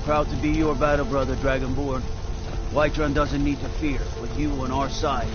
Proud to be your battle brother, Dragonborn. Whiterun doesn't need to fear, with you on our side.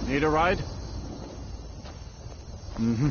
Need a ride? Mm-hmm.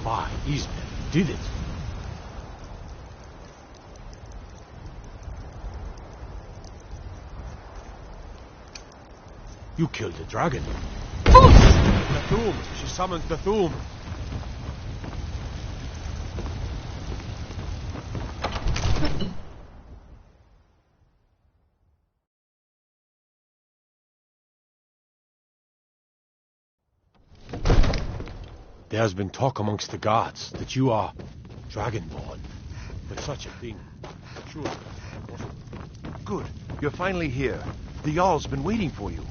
Why, Ismail did it. You killed the dragon. The Thum! She summoned the Thum. There has been talk amongst the gods that you are Dragonborn. But such a thing, surely wasn't. Good. You're finally here. The Jarl's been waiting for you.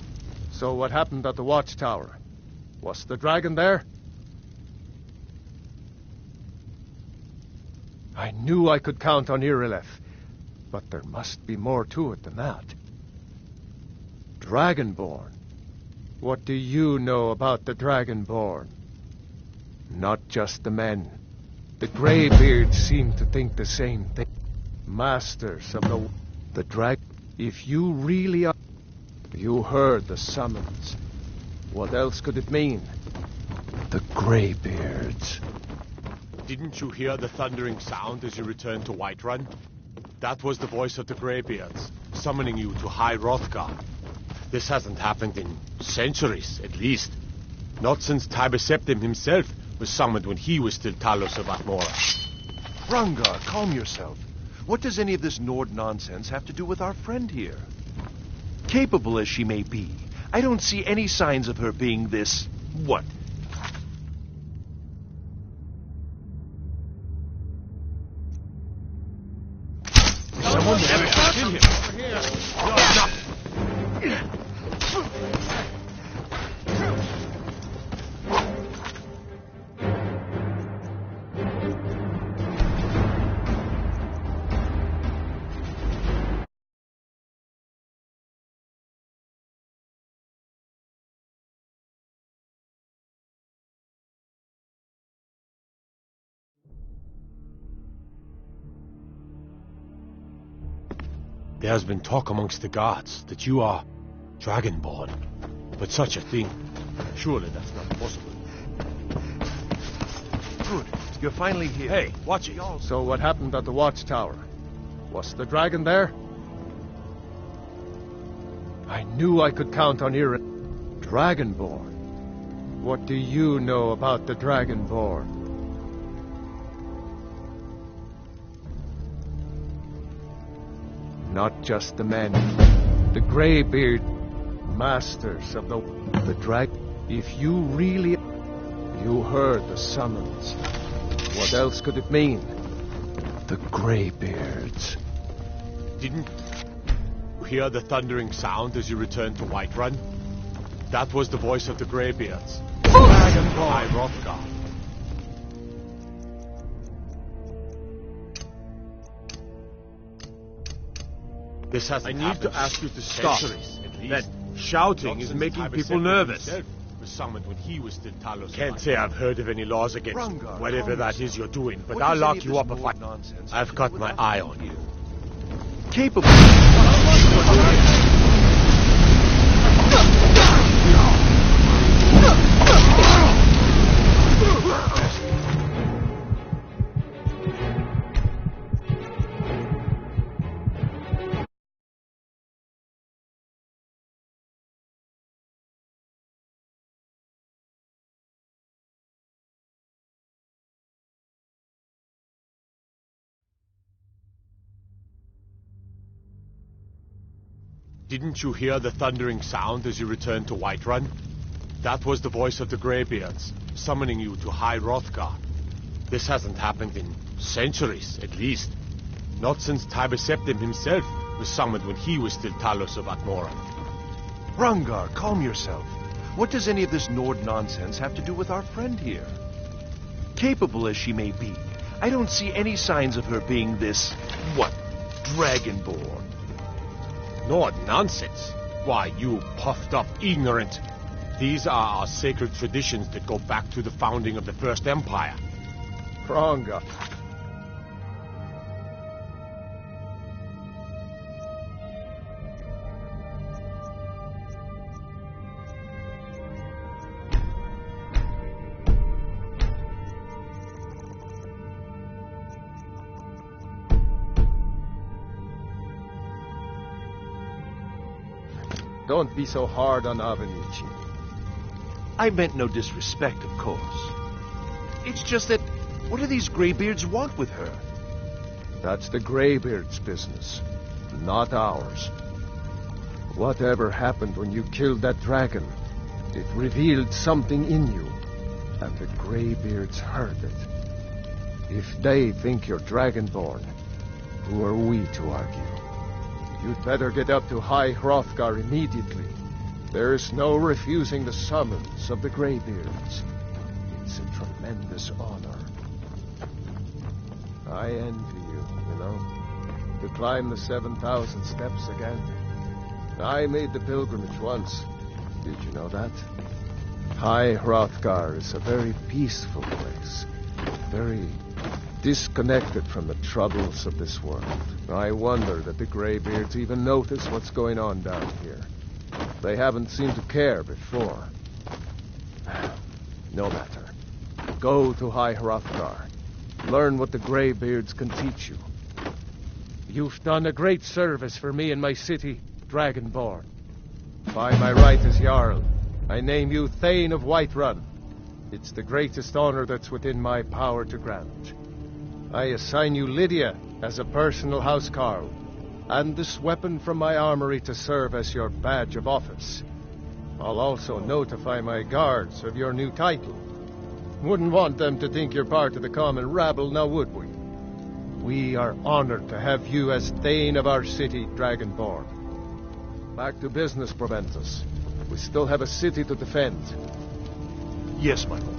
So what happened at the watchtower? Was the dragon there? I knew I could count on Irileth, but there must be more to it than that. Dragonborn? What do you know about the Dragonborn? Not just the men. The Greybeards seem to think the same thing. Masters of the drag. If you really are... You heard the summons. What else could it mean? The Greybeards. Didn't you hear the thundering sound as you returned to Whiterun? That was the voice of the Greybeards, summoning you to High Hrothgar. This hasn't happened in centuries, at least. Not since Tiber Septim himself was summoned when he was still Talos of Atmora. Hrongar, calm yourself. What does any of this Nord nonsense have to do with our friend here? Capable as she may be, I don't see any signs of her being this... what? Someone never in here. There has been talk amongst the guards that you are Dragonborn. But such a thing, surely that's not possible. Good. You're finally here. Hey, watch it. So what happened at the watchtower? Was the dragon there? I knew I could count on your... Dragonborn? What do you know about the Dragonborn? Not just the men. The Greybeard masters of the drag... If you really... You heard the summons. What else could it mean? The Greybeards. Didn't you hear the thundering sound as you returned to Whiterun? That was the voice of the Greybeards. High Hrothgar. This hasn't I need happened to ask you to in stop. centuries, at least. That shouting Not is since making Tiber people Septim nervous. himself was summoned when he was still Talos. Can't say I've heard of any laws against Rungar, whatever calm that is yourself. you're doing, but What I'll does lock any of you this up if Nord nonsense have I've to got do with my our eye friend on you. Capable. Didn't you hear the thundering sound as you returned to Whiterun? That was the voice of the Greybeards, summoning you to High Hrothgar. This hasn't happened in centuries, at least. Not since Tiber Septim himself was summoned when he was still Talos of Atmoran. Rungar, calm yourself. What does any of this Nord nonsense have to do with our friend here? Capable as she may be, I don't see any signs of her being this... Dragonborn. Nord nonsense. Why, you puffed up ignorant. These are our sacred traditions that go back to the founding of the First Empire. Pronga. Don't be so hard on Avenici. I meant no disrespect, of course. It's just that, what do these Greybeards want with her? That's the Greybeard's business, not ours. Whatever happened when you killed that dragon, it revealed something in you, and the Greybeards heard it. If they think you're Dragonborn, who are we to argue? You'd better get up to High Hrothgar immediately. There's no refusing the summons of the Greybeards. It's a tremendous honor. I envy you know, to climb the 7,000 steps again. I made the pilgrimage once. Did you know that? High Hrothgar is a very peaceful place. Very disconnected from the troubles of this world. I wonder that the Greybeards even notice what's going on down here. They haven't seemed to care before. No matter. Go to High Hrothgar. Learn what the Greybeards can teach you. You've done a great service for me and my city, Dragonborn. By my right as Jarl, I name you Thane of Whiterun. It's the greatest honor that's within my power to grant. I assign you Lydia as a personal housecarl, and this weapon from my armory to serve as your badge of office. I'll also notify my guards of your new title. Wouldn't want them to think you're part of the common rabble, now would we? We are honored to have you as Thane of our city, Dragonborn. Back to business, Proventus. We still have a city to defend. Yes, my lord.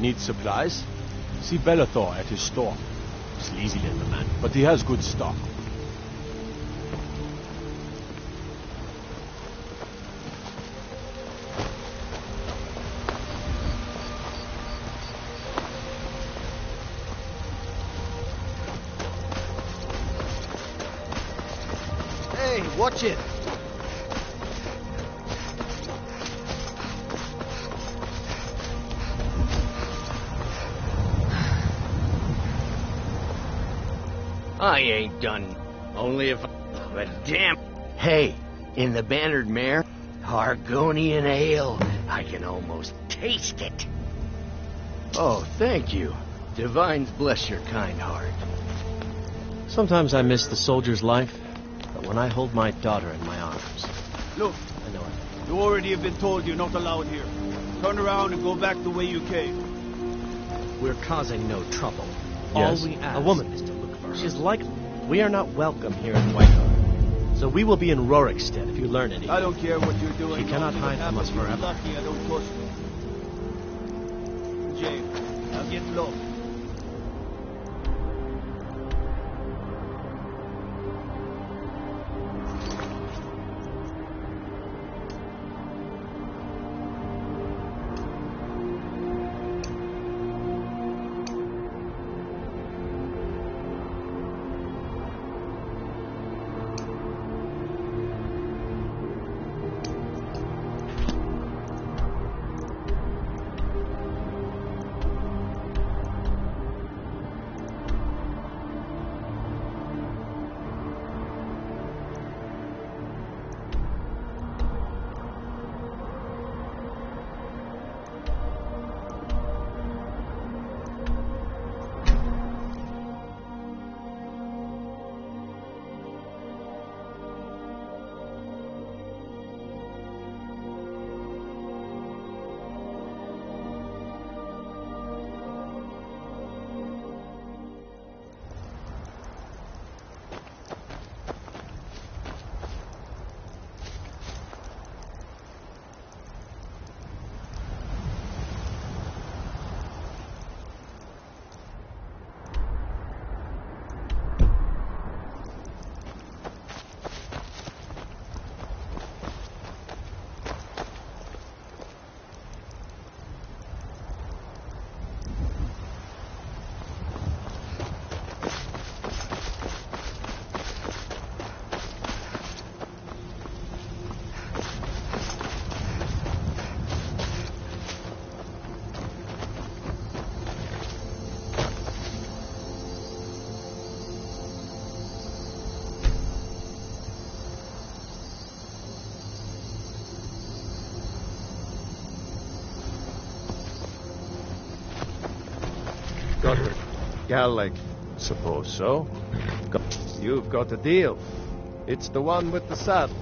Need supplies? See Bellathor at his store. Sleazy little man, but he has good stock. Hey, watch it! I ain't done. Only if... But damn... Hey, in the bannered mare, Argonian ale. I can almost taste it. Oh, thank you. Divines bless your kind heart. Sometimes I miss the soldier's life, but when I hold my daughter in my arms... Look, I know it. you already have been told you're not allowed here. Turn around and go back the way you came. We're causing no trouble. Yes, All we ask a woman. is to look for her. She's like... We are not welcome here in Whitehall. So we will be in Rorikstead if you learn anything. I don't care what you're doing. She cannot Only what hide from us happens, you're forever. Lucky I don't trust you. James, now get low. Godric. Galleg. Suppose so. You've got a deal. It's the one with the saddle.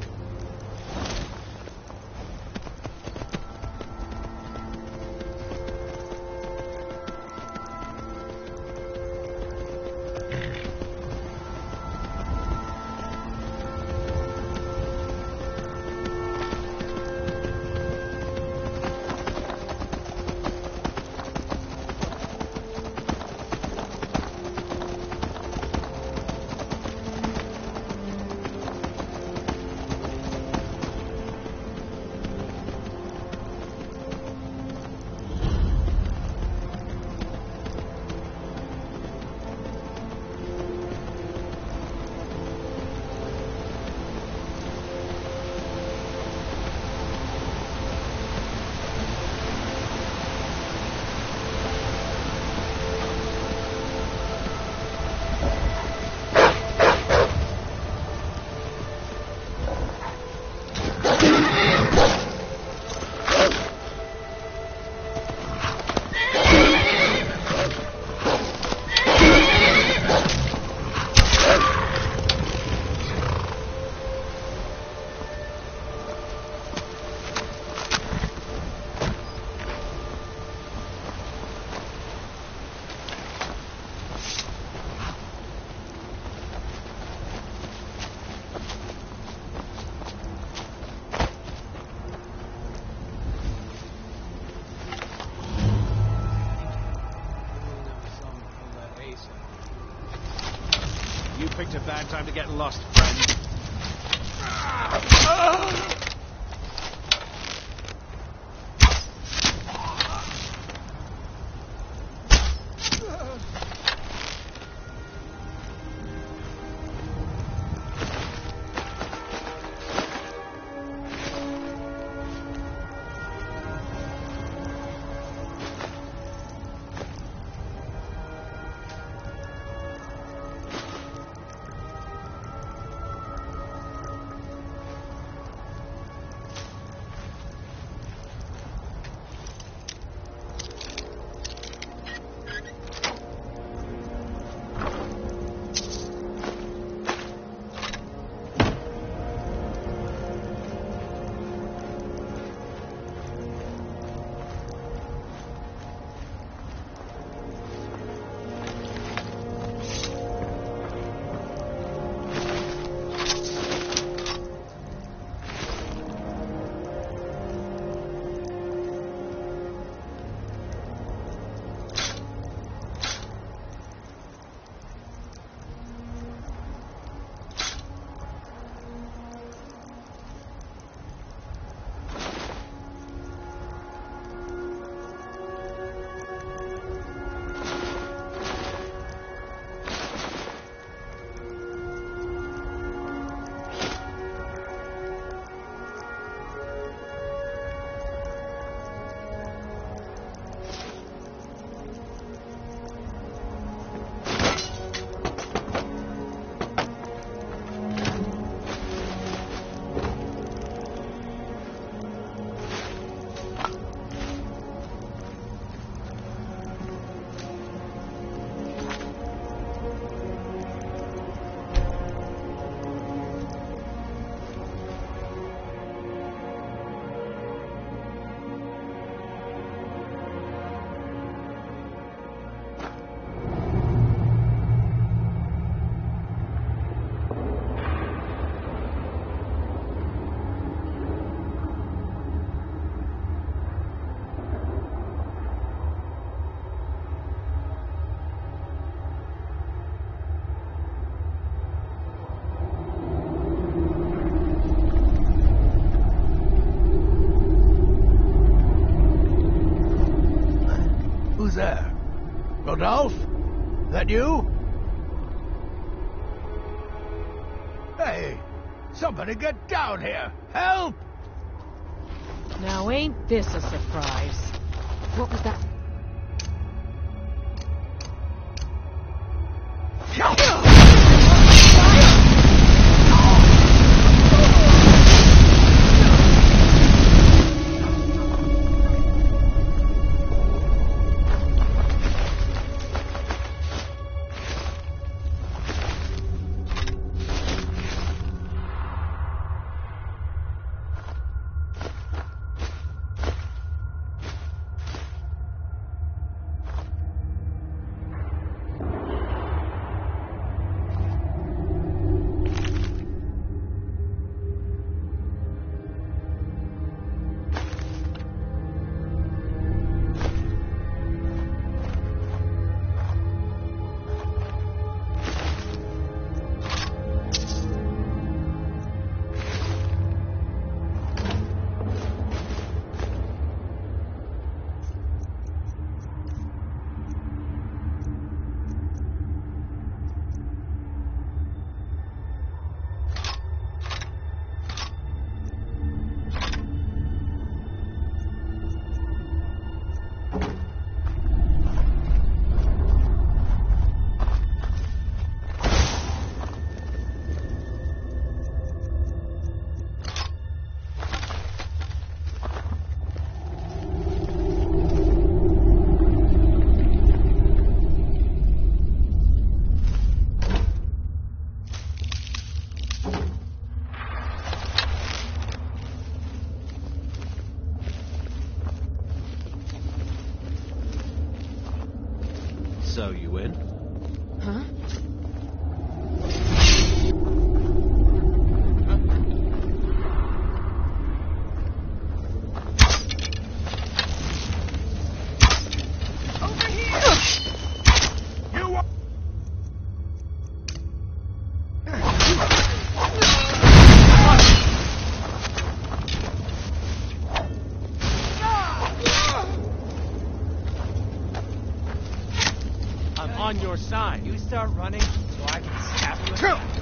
time to get lost, friend. there? Rodolphe? That you? Hey, somebody get down here! Help! Now ain't this a surprise? What was that? So, you in? Huh? Over here! You on your side. You start running so I can stab you.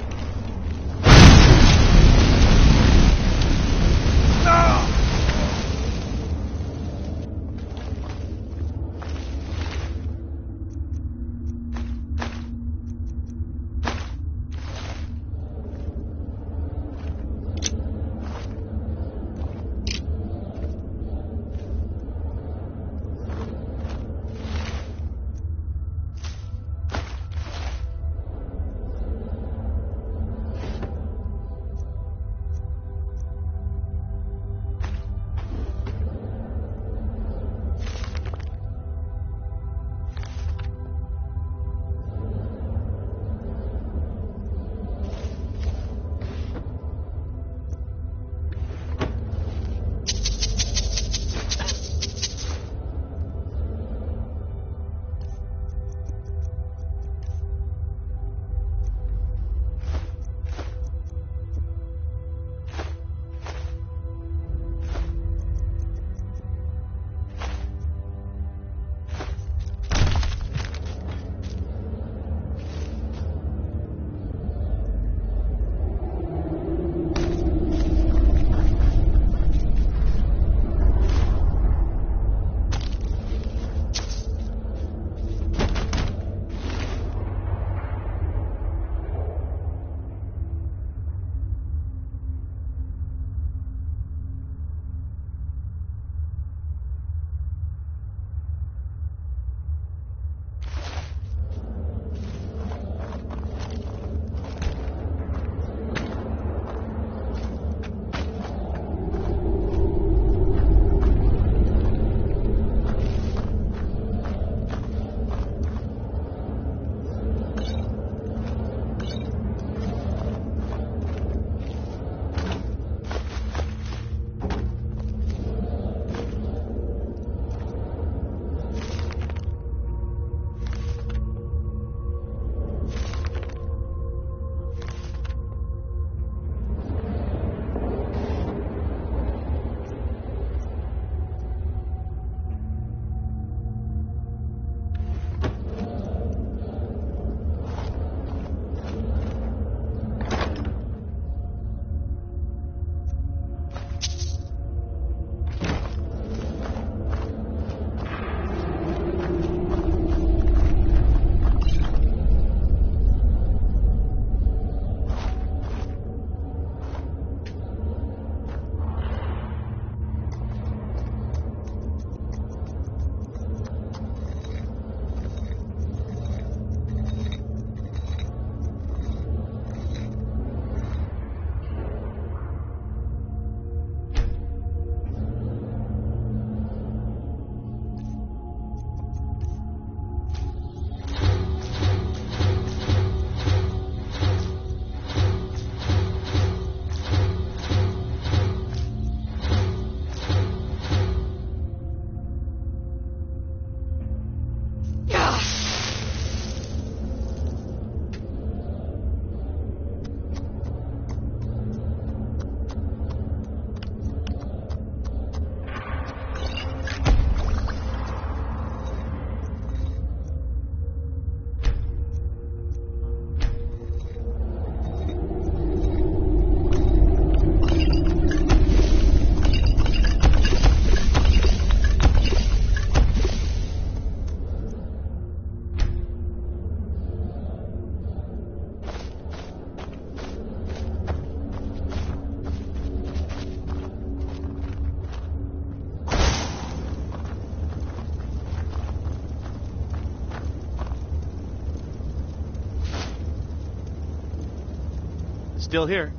Still here.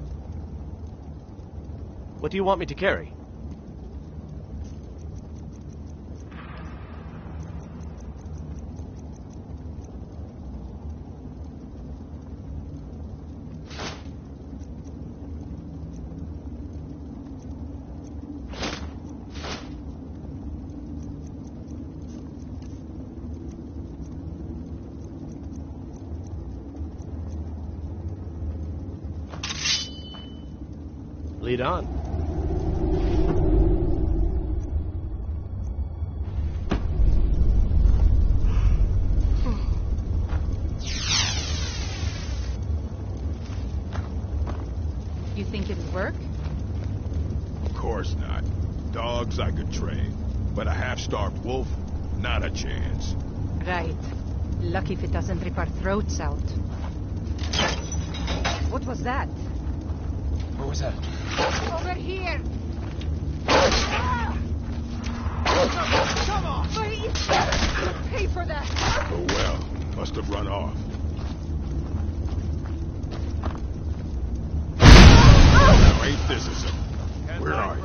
What do you want me to carry? Lead on. not. Dogs I could train, but a half-starved wolf, not a chance. Right. Lucky if it doesn't rip our throats out. What was that? What was that? Over here! Come on! Pay for that! Oh well, must have run off. Now ain't this a simple? Where are you?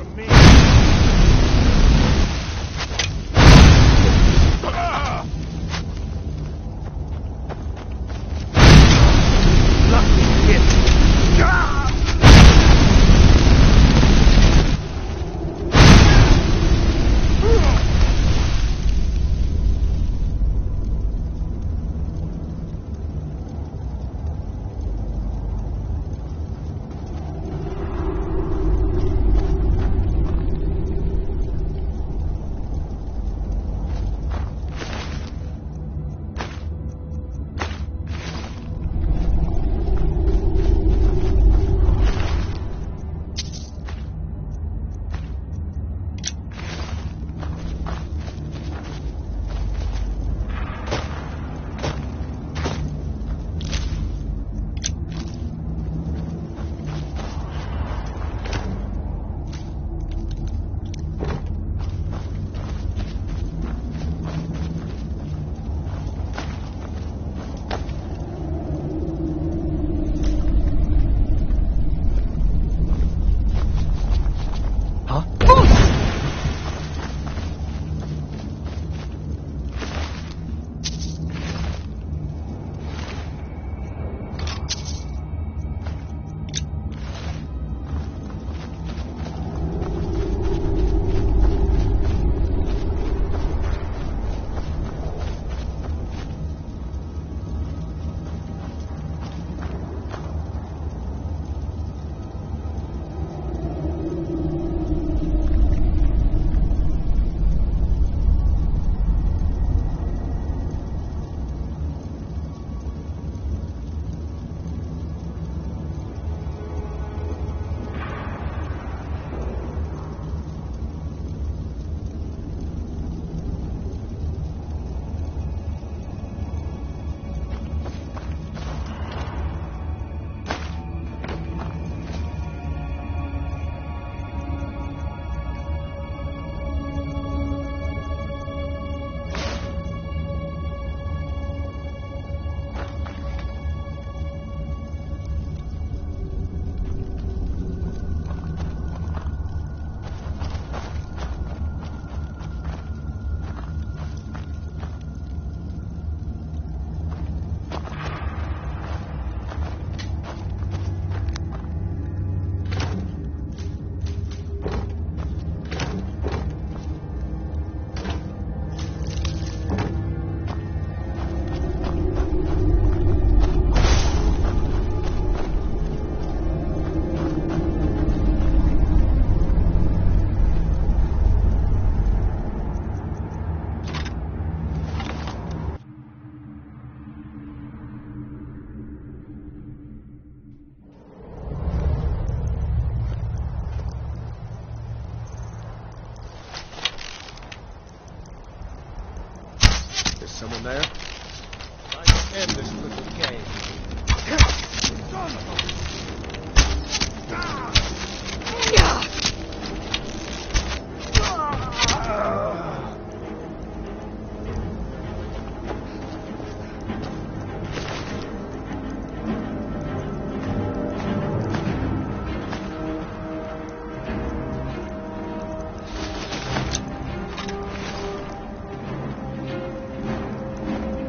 Someone there? I can end this little game.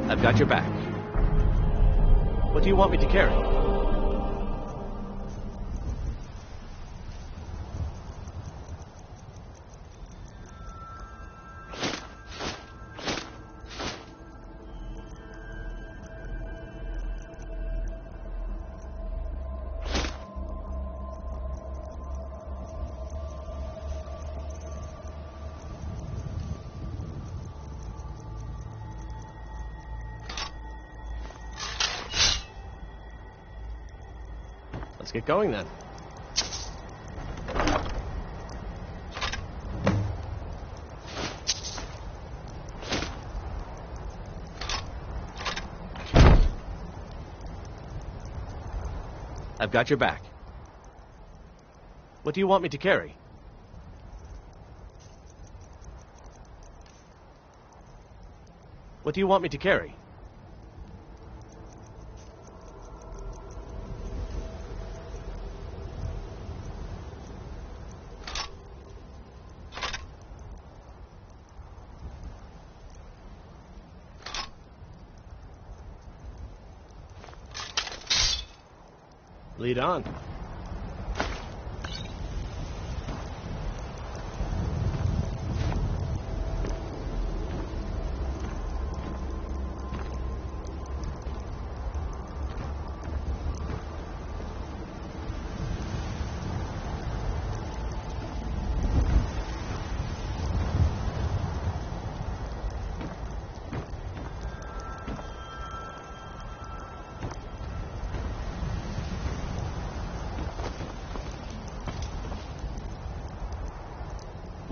I've got your back. What do you want me to carry? Let's get going then. I've got your back. What do you want me to carry? What do you want me to carry? Lead on.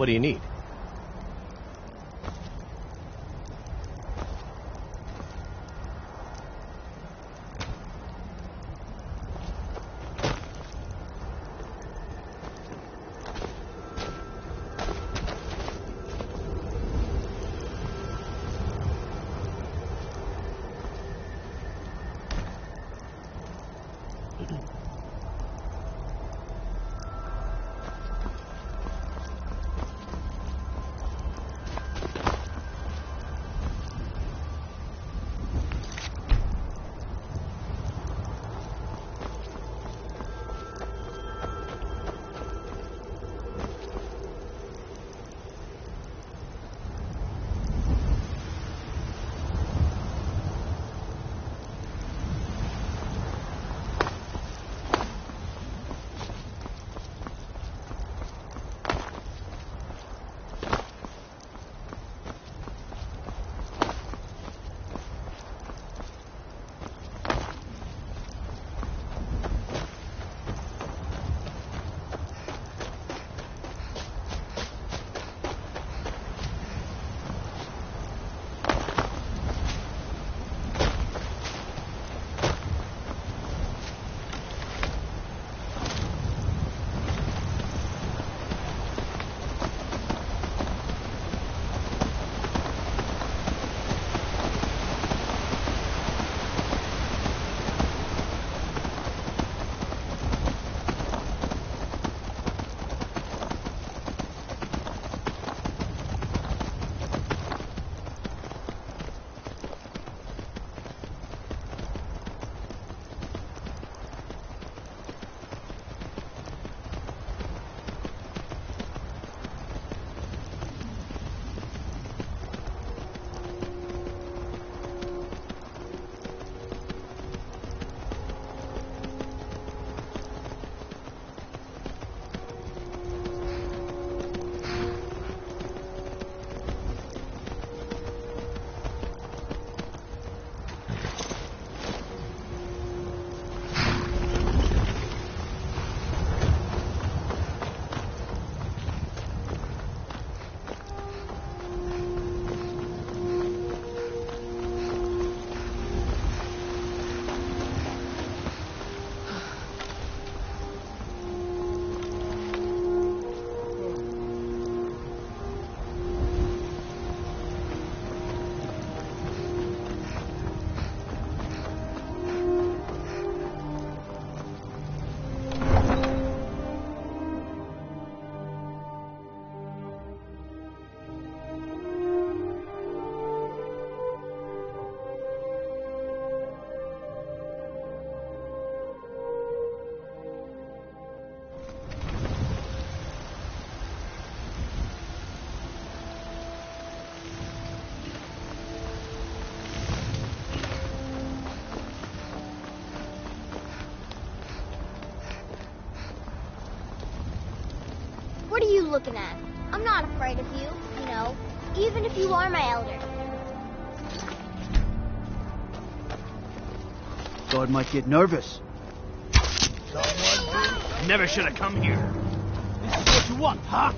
What do you need? What are you looking at? I'm not afraid of you, you know, even if you are my elder. Guard might get nervous. Never should have come here. This is what you want, huh?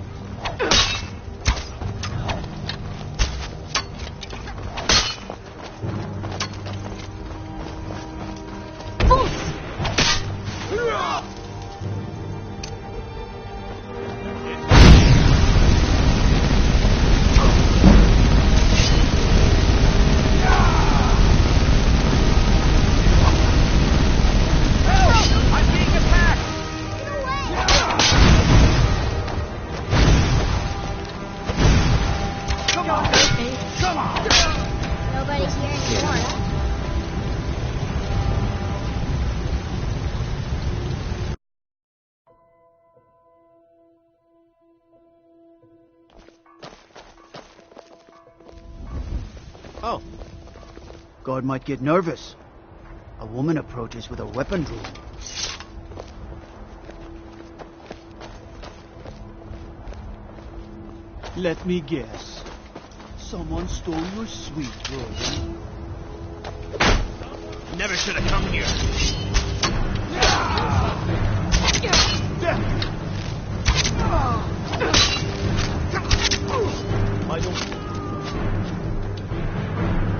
Oh. Guard might get nervous. A woman approaches with a weapon drawn. Let me guess. Someone stole your sweet rose. Never should have come here. I don't...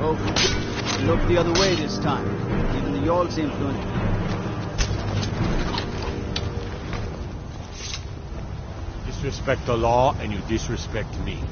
Oh, look the other way this time. Even the Jarl seems to... Disrespect the law, and you disrespect me.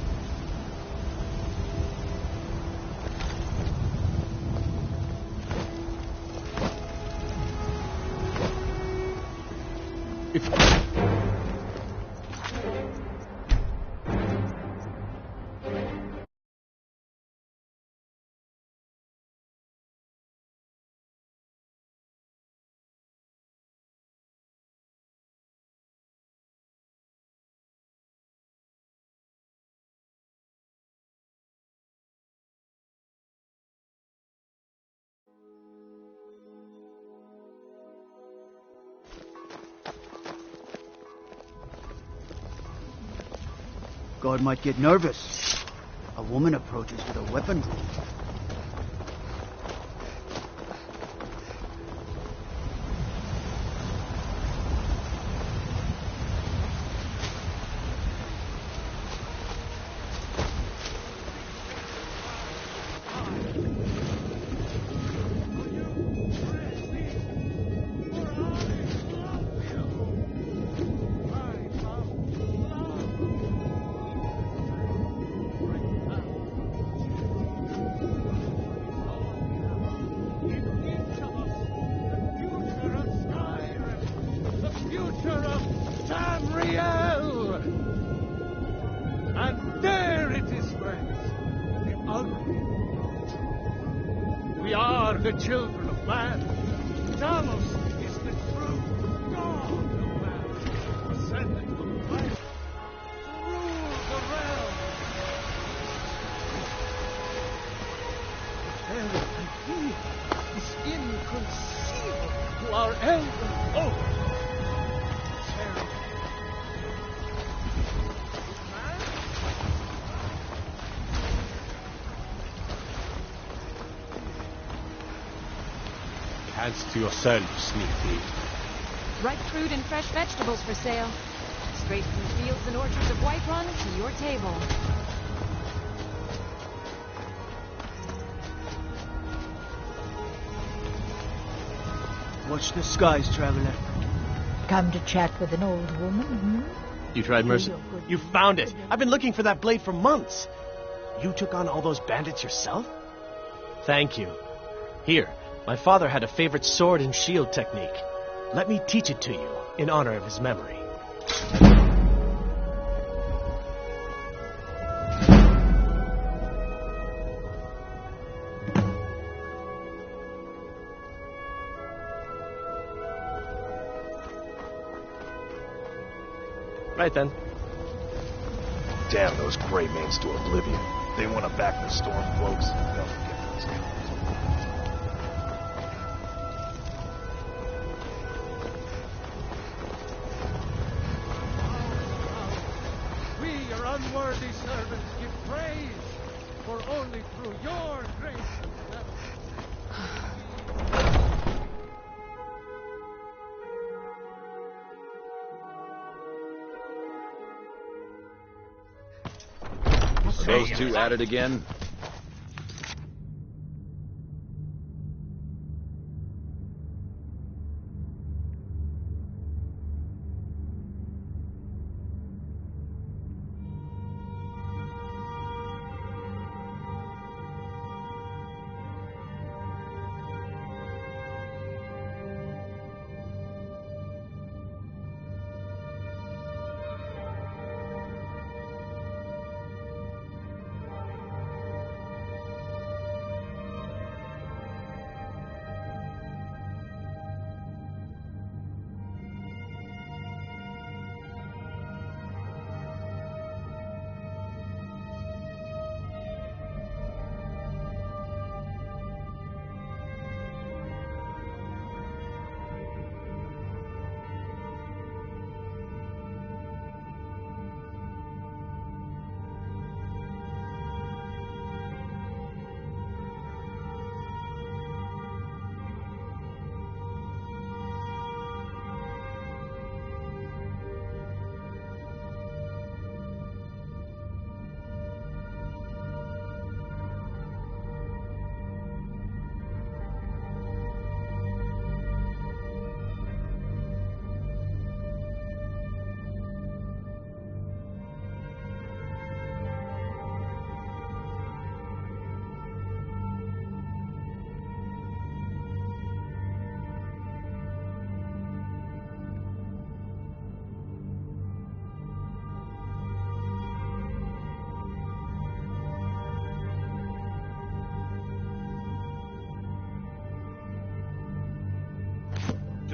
Guard might get nervous. A woman approaches with a weapon drawn. We are the children of man. Talos is the true God of man, ascended from life to rule the realm. The very idea is inconceivable to our elven folk. Hands to yourself, sneak thief. Ripe fruit and fresh vegetables for sale. Straight from the fields and orchards of Whiterun to your table. Watch the skies, traveler. Come to chat with an old woman, hmm? You tried mercy? You found it! I've been looking for that blade for months. You took on all those bandits yourself? Thank you. Here, my father had a favorite sword and shield technique. Let me teach it to you, in honor of his memory. Right then. Damn those gray mains to oblivion. They want to back the storm, folks. They'll forget those guys. We, your unworthy servants, give praise, for only through your grace and love. Those two at it again?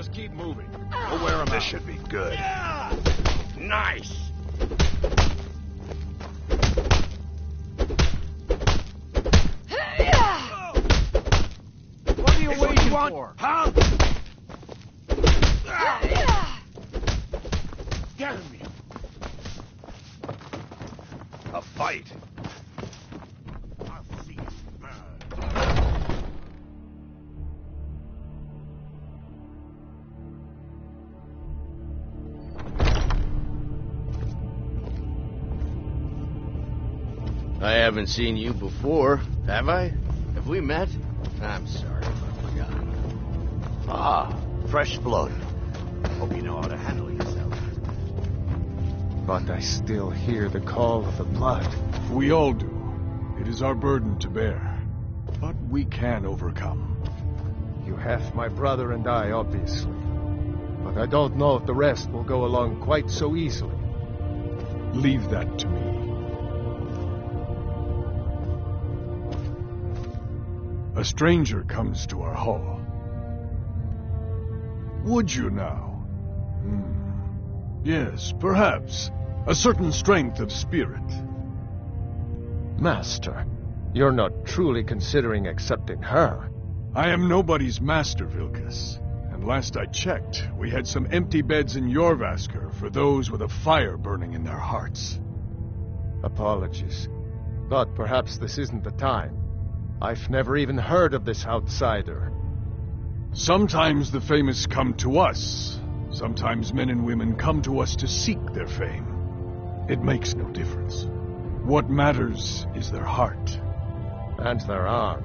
Just keep moving. We'll wear them This out. should be good. Yeah! Nice! What are you waiting for? Huh? Damn you! A fight. I'll see you burn. I haven't seen you before, have I? Have we met? I'm sorry if I forgot. Ah, fresh blood. Hope you know how to handle yourself. But I still hear the call of the blood. We all do. It is our burden to bear. But we can overcome. You have my brother and I, obviously. But I don't know if the rest will go along quite so easily. Leave that to me. A stranger comes to our hall. Would you now? Yes, perhaps. A certain strength of spirit. Master, you're not truly considering accepting her. I am nobody's master, Vilkas. And last I checked, we had some empty beds in Jorvaskr for those with a fire burning in their hearts. Apologies. But perhaps this isn't the time. I've never even heard of this outsider. Sometimes the famous come to us. Sometimes men and women come to us to seek their fame. It makes no difference. What matters is their heart. And their arm.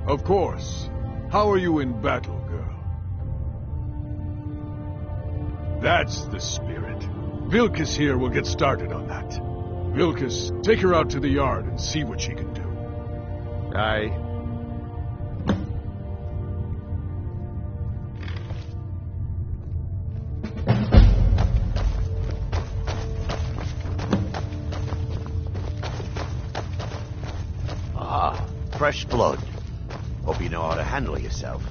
Of course. How are you in battle, girl? That's the spirit. Vilkas here will get started on that. Vilkas, take her out to the yard and see what she can do. Aye. Ah, fresh blood. Hope you know how to handle yourself.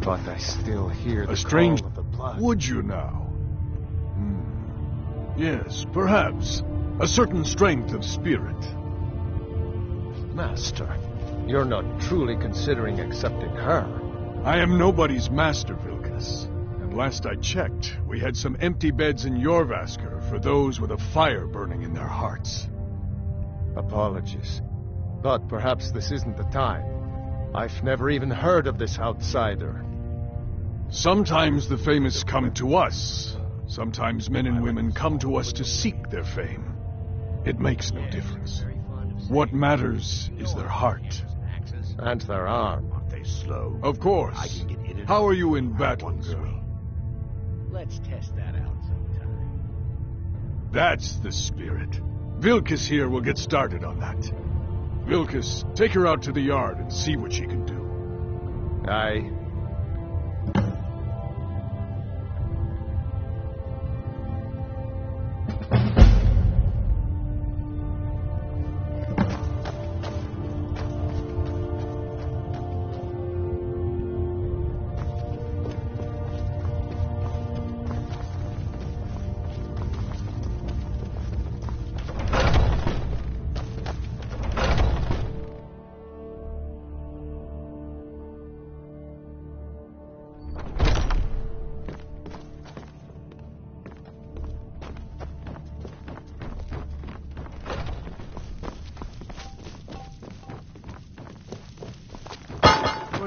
But I still hear the A strange... call of the blood. Would you now? Yes, perhaps. A certain strength of spirit. Master, you're not truly considering accepting her. I am nobody's master, Vilkas. And last I checked, we had some empty beds in Jorvaskr for those with a fire burning in their hearts. Apologies. But perhaps this isn't the time. I've never even heard of this outsider. Sometimes the famous come to us. Sometimes men and women come to us to seek their fame. It makes no difference. What matters is their heart. And their arm. Aren't they slow? Of course. How are you in battle, girl? Let's test that out sometime. That's the spirit. Vilkas here will get started on that. Vilkas, take her out to the yard and see what she can do. Aye.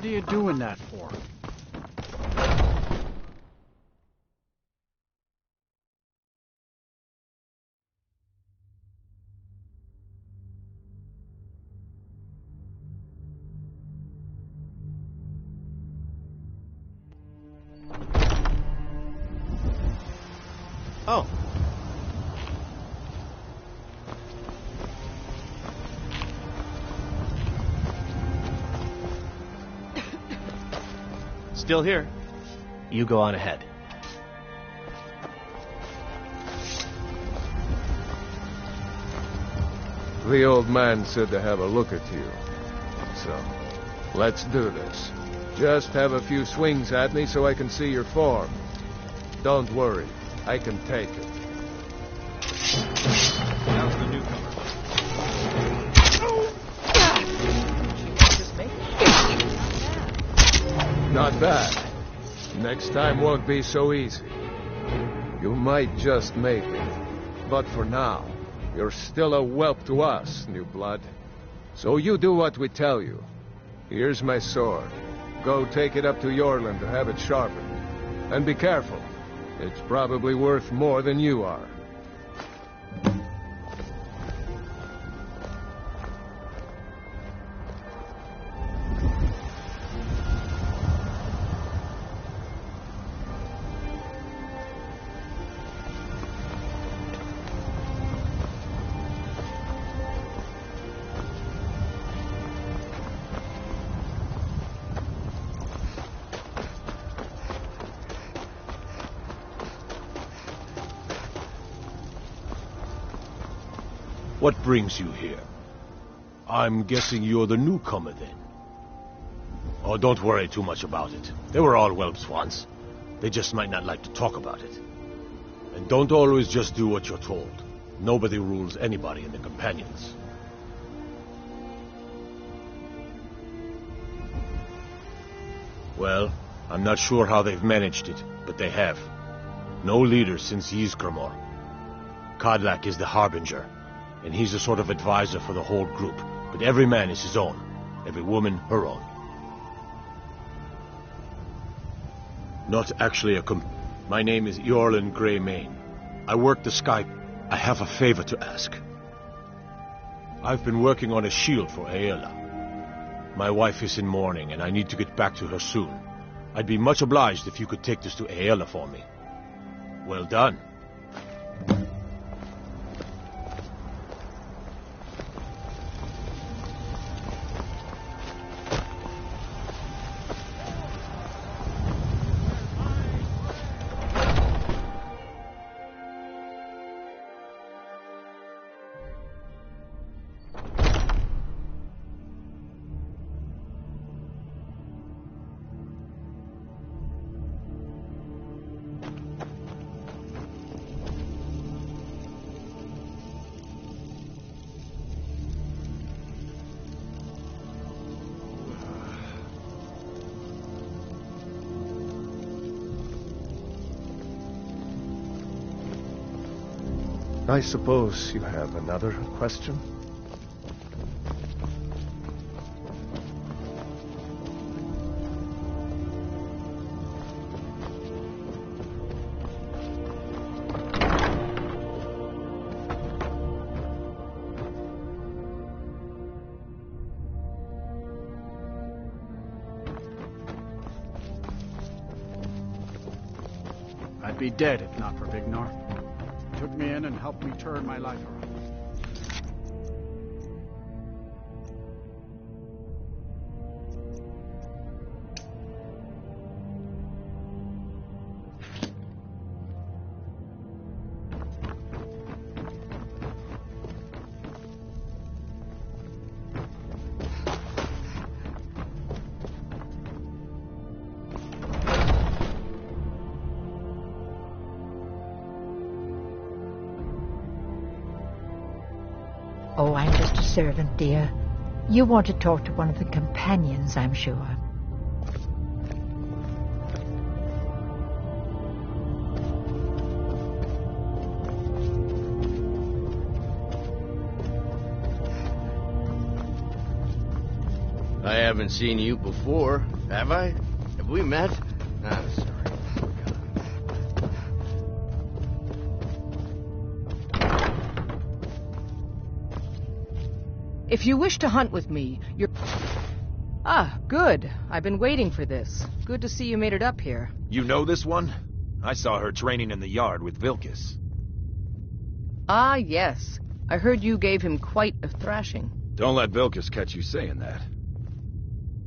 What are you doing that for? Oh. Still here. You go on ahead. The old man said to have a look at you. So, let's do this. Just have a few swings at me so I can see your form. Don't worry, I can take it. How's the newcomer? Not bad. Next time won't be so easy. You might just make it. But for now, you're still a whelp to us, new blood. So you do what we tell you. Here's my sword. Go take it up to Yorland to have it sharpened. And be careful. It's probably worth more than you are. What brings you here? I'm guessing you're the newcomer, then. Oh, don't worry too much about it. They were all whelps once. They just might not like to talk about it. And don't always just do what you're told. Nobody rules anybody in the companions. Well, I'm not sure how they've managed it, but they have. No leader since Ysgramor. Kodlak is the Harbinger, and he's a sort of advisor for the whole group. But every man is his own. Every woman, her own. Not actually a My name is Yorland Greymane. I work the Sky. I have a favor to ask. I've been working on a shield for Aela. My wife is in mourning, and I need to get back to her soon. I'd be much obliged if you could take this to Aela for me. Well done. I suppose you have another question? I'd be dead if not for Vignar. Took me in and helped me turn my life around. Oh, I'm just a servant, dear. You want to talk to one of the companions, I'm sure. I haven't seen you before, have I? Have we met? I'm sorry. If you wish to hunt with me, you're... Ah, good. I've been waiting for this. Good to see you made it up here. You know this one? I saw her training in the yard with Vilkas. Ah, yes. I heard you gave him quite a thrashing. Don't let Vilkas catch you saying that.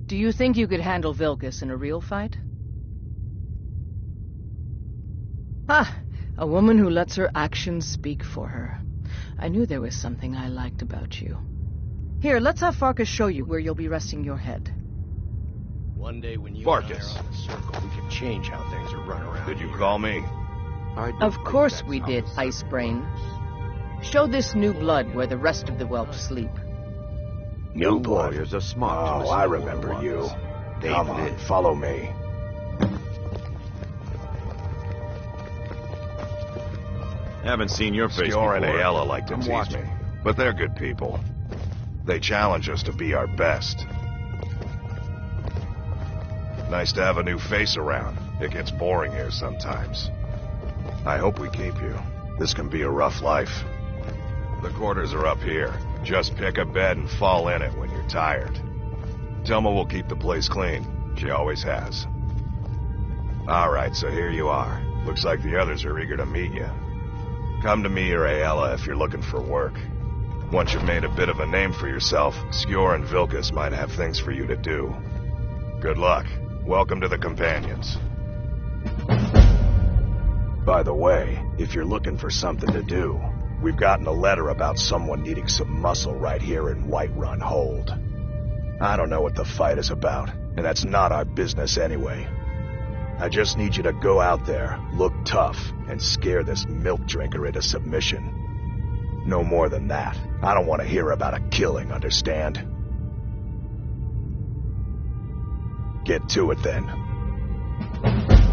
Do you think you could handle Vilkas in a real fight? Ah, a woman who lets her actions speak for her. I knew there was something I liked about you. Here, let's have Farkas show you where you'll be resting your head. One day when you Farkas. and I are on the circle, we can change how things are run around. Did you call me? Of course we did, Icebrain. Show this new blood where the rest of the whelps sleep. New warriors are smart. Oh, I remember you. Come on, follow me. Haven't seen your face Skjor before. and Aella like to I'm tease watching. me, but they're good people. They challenge us to be our best. Nice to have a new face around. It gets boring here sometimes. I hope we keep you. This can be a rough life. The quarters are up here. Just pick a bed and fall in it when you're tired. Telma will keep the place clean. She always has. Alright, so here you are. Looks like the others are eager to meet you. Come to me or Aella if you're looking for work. Once you've made a bit of a name for yourself, Skjor and Vilkas might have things for you to do. Good luck. Welcome to the Companions. By the way, if you're looking for something to do, we've gotten a letter about someone needing some muscle right here in Whiterun Hold. I don't know what the fight is about, and that's not our business anyway. I just need you to go out there, look tough, and scare this milk drinker into submission. No more than that. I don't want to hear about a killing, understand? Get to it then.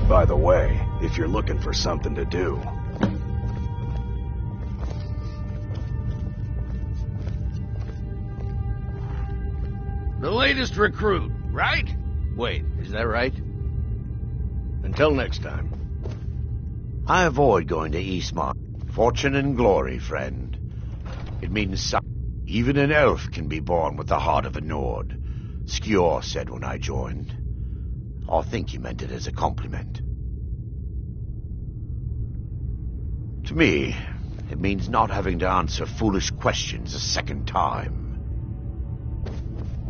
By the way, if you're looking for something to do... The latest recruit, right? Wait, is that right? Until next time. I avoid going to Eastmark. Fortune and glory, friend. It means even an elf can be born with the heart of a Nord. Skjor said when I joined. I think he meant it as a compliment. To me, it means not having to answer foolish questions a second time.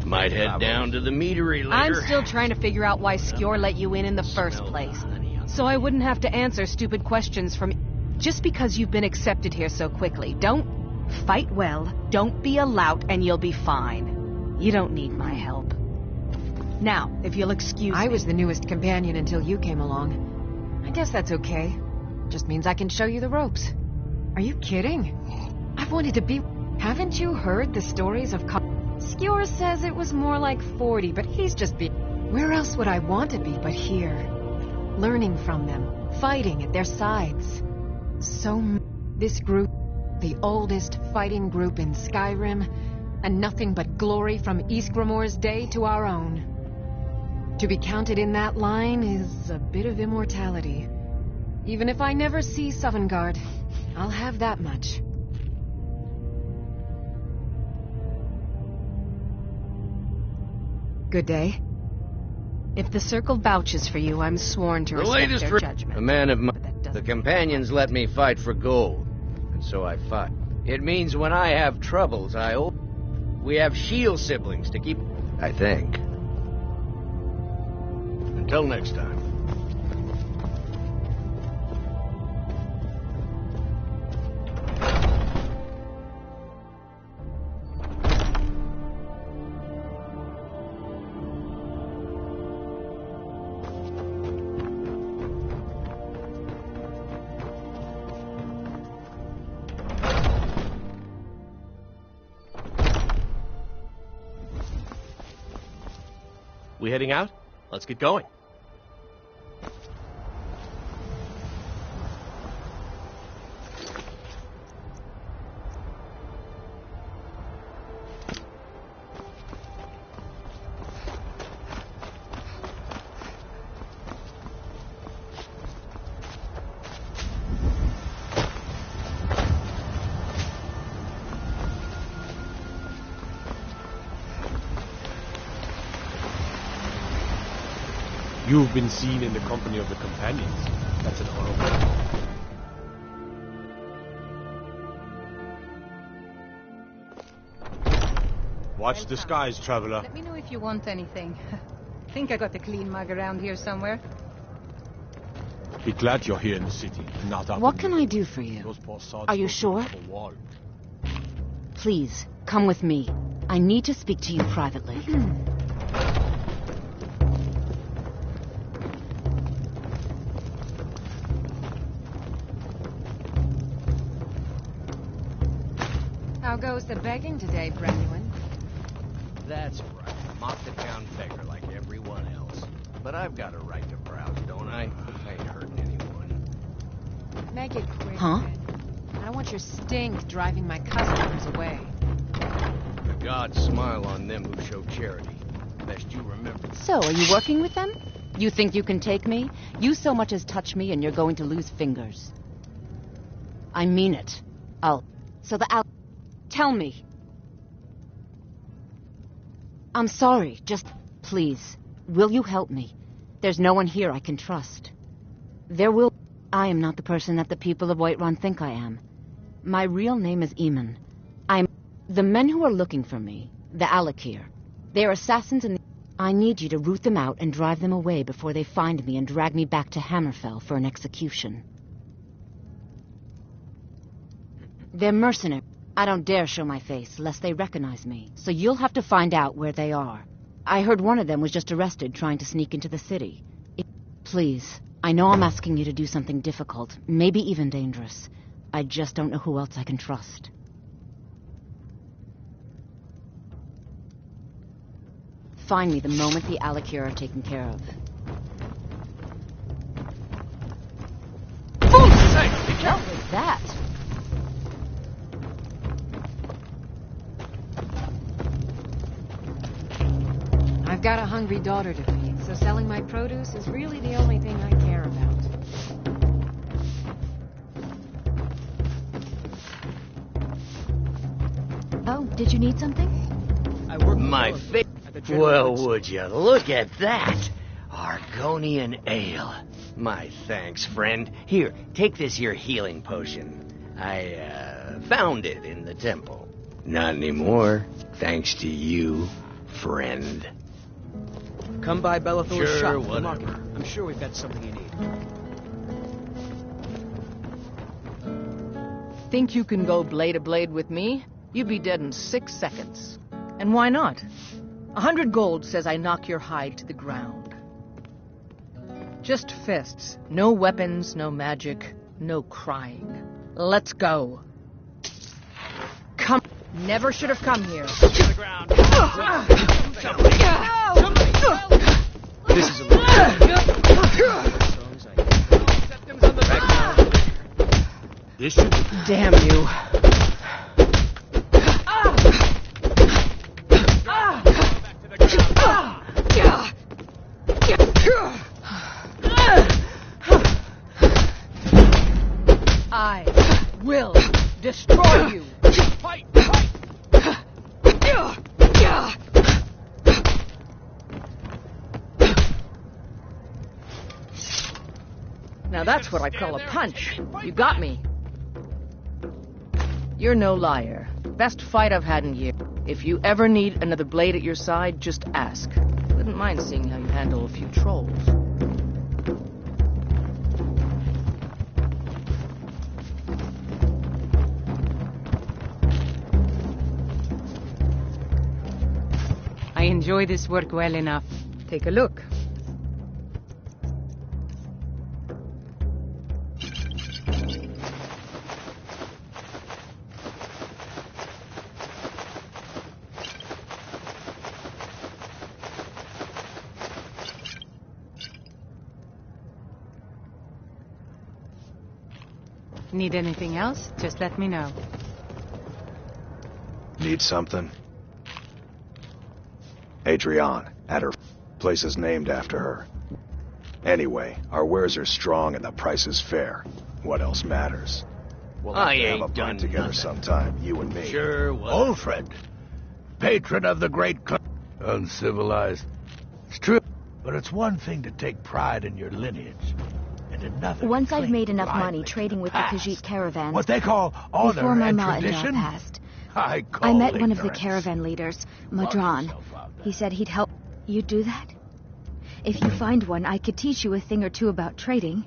Might head down to the meadery later. I'm still trying to figure out why Skjor let you in the first place. So I wouldn't have to answer stupid questions from... Just because you've been accepted here so quickly, don't fight well, don't be a lout, and you'll be fine. You don't need my help. Now, if you'll excuse me... I was the newest companion until you came along. I guess that's okay. Just means I can show you the ropes. Are you kidding? I've wanted to be... Haven't you heard the stories of... Skjor says it was more like 40, but he's just Where else would I want to be but here? Learning from them, fighting at their sides. This group, the oldest fighting group in Skyrim, and nothing but glory from Ysgramor's day to our own. To be counted in that line is a bit of immortality. Even if I never see Sovngarde, I'll have that much. Good day. If the Circle vouches for you, I'm sworn to respect their judgment. A man of my... The Companions let me fight for gold, and so I fought. It means when I have troubles, we have shield siblings to keep... I think. Until next time. We heading out? Let's get going. You've been seen in the company of the companions. That's an honor. Watch the skies, traveler. Let me know if you want anything. Think I got a clean mug around here somewhere. Be glad you're here in the city, not up. What can I do for you? Are you sure? Please, come with me. I need to speak to you privately. How goes the begging today, Brenuin? That's right. I'm off the town beggar like everyone else. But I've got a right to browse, don't I? I ain't hurting anyone. Make it quick. Huh? man. I don't want your stink driving my customers away. The gods smile on them who show charity. Best you remember. So, are you working with them? You think you can take me? You so much as touch me and you're going to lose fingers. I mean it. Tell me. I'm sorry, just please. Will you help me? There's no one here I can trust. I am not the person that the people of Whiterun think I am. My real name is Eamon. The men who are looking for me, the Alakir. They're assassins and I need you to root them out and drive them away before they find me and drag me back to Hammerfell for an execution. They're mercenaries. I don't dare show my face, lest they recognize me, so you'll have to find out where they are. I heard one of them was just arrested trying to sneak into the city. Please, I know I'm asking you to do something difficult, maybe even dangerous. I just don't know who else I can trust. Find me the moment the Alakir are taken care of. What was that? I've got a hungry daughter to feed, so selling my produce is really the only thing I care about. Oh, did you need something? My face. Well, would you look at that? Argonian ale. My thanks, friend. Here, take this here healing potion. I found it in the temple. Not anymore, thanks to you, friend. Come by Bellathor's Sure, shop. whatever. Market. I'm sure we've got something you need. Think you can go blade to blade with me? You'd be dead in 6 seconds. And why not? 100 gold says I knock your hide to the ground. Just fists. No weapons, no magic, no crying. Let's go. Come. Never should have come here. To the ground. This is a This should be... Damn you. I will destroy you. Fight! Now that's what I call a punch. You got me. You're no liar. Best fight I've had in years. If you ever need another blade at your side, just ask. Wouldn't mind seeing how you handle a few trolls. I enjoy this work well enough. Take a look. Need anything else? Just let me know. Need something? Adrienne, at her place is named after her. Anyway, our wares are strong and the price is fair. What else matters? We'll have I to have ain't a done pint together nothing. sometime, you and me. Sure, well. Old friend, patron of the great... Uncivilized. It's true. But it's one thing to take pride in your lineage, and another. Once I've made enough blindly money trading with the Khajiit caravans. What they call honor before my and ma tradition. and Dad passed, I call I met one of the ignorance. caravan leaders, Madran. He said he'd help. You'd do that? If you find one, I could teach you a thing or two about trading.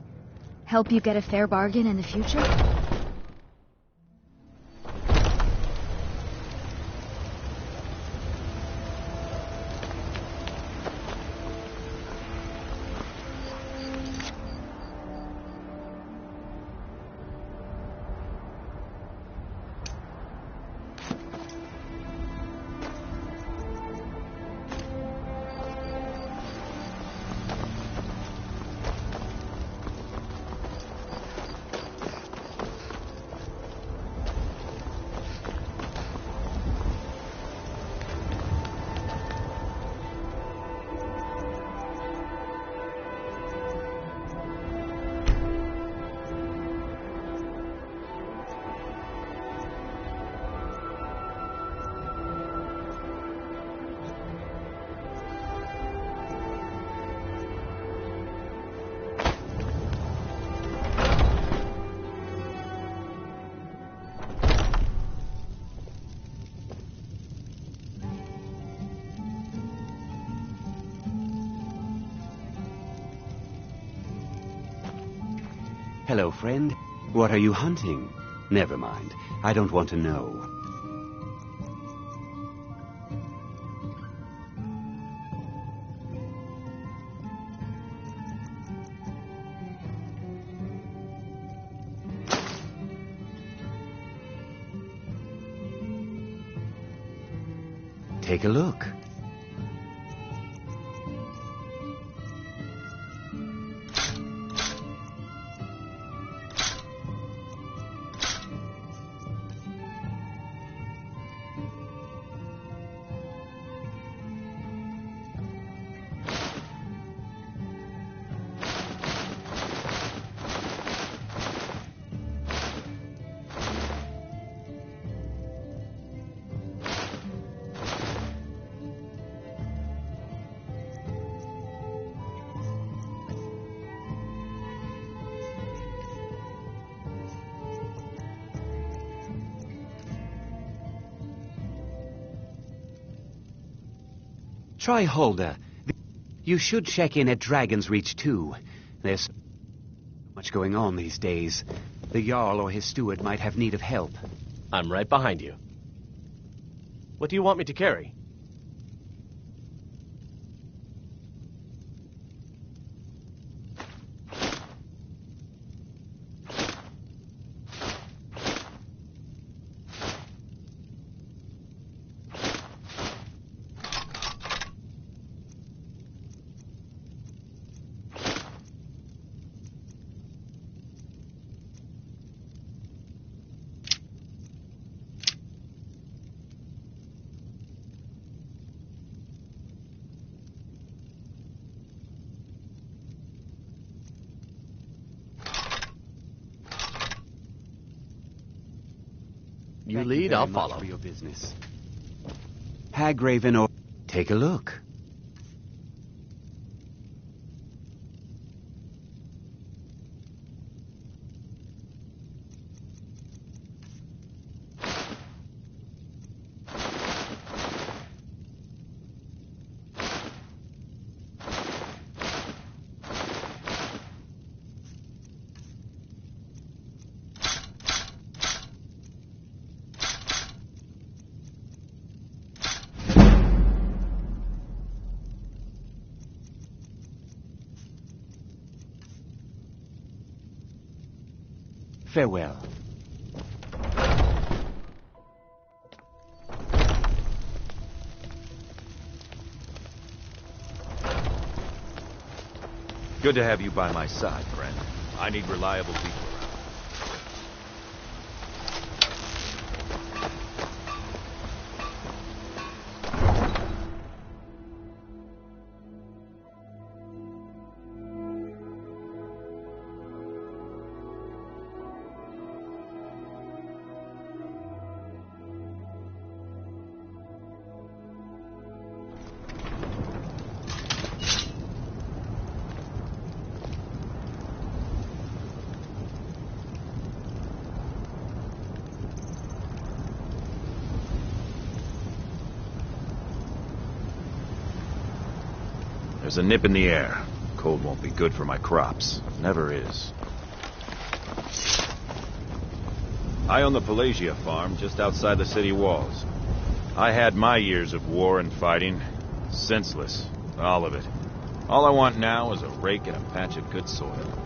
Help you get a fair bargain in the future? Hello, friend. What are you hunting? Never mind. I don't want to know. Take a look. Try Hulda. You should check in at Dragon's Reach, too. There's so much going on these days. The Jarl or his steward might have need of help. I'm right behind you. What do you want me to carry? You lead, I'll follow. For your business. Hagraven or... Take a look. Farewell. Good to have you by my side, friend. I need reliable people around. There's a nip in the air. Cold won't be good for my crops. Never is. I own the Pelagia farm just outside the city walls. I had my years of war and fighting. Senseless. All of it. All I want now is a rake and a patch of good soil.